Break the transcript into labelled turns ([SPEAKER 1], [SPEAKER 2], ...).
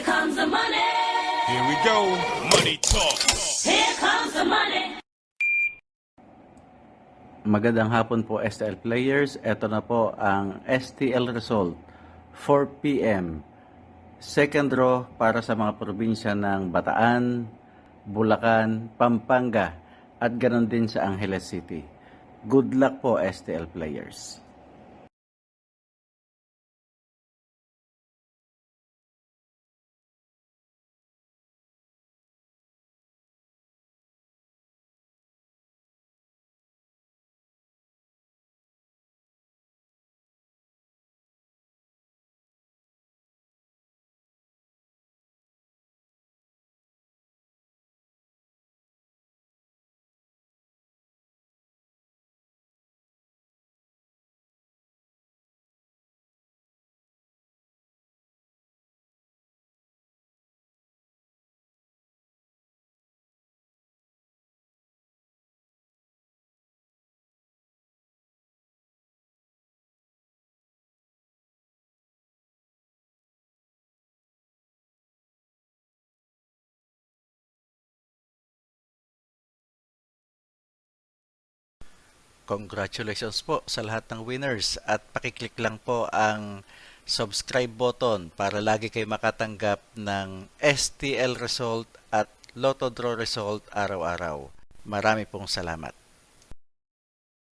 [SPEAKER 1] comes the money.
[SPEAKER 2] Here we go. Money talk.
[SPEAKER 1] Here comes the money.
[SPEAKER 3] Magandang hapon po STL players. Ito na po ang STL result 4 p.m. Second draw para sa mga probinsya ng Bataan, Bulacan, Pampanga at ganoon din sa Angeles City. Good luck po STL players. Congratulations po sa lahat ng winners at pakiclick lang po ang subscribe button para lagi kayo makatanggap ng STL result at Lotto Draw result araw-araw. Marami pong salamat.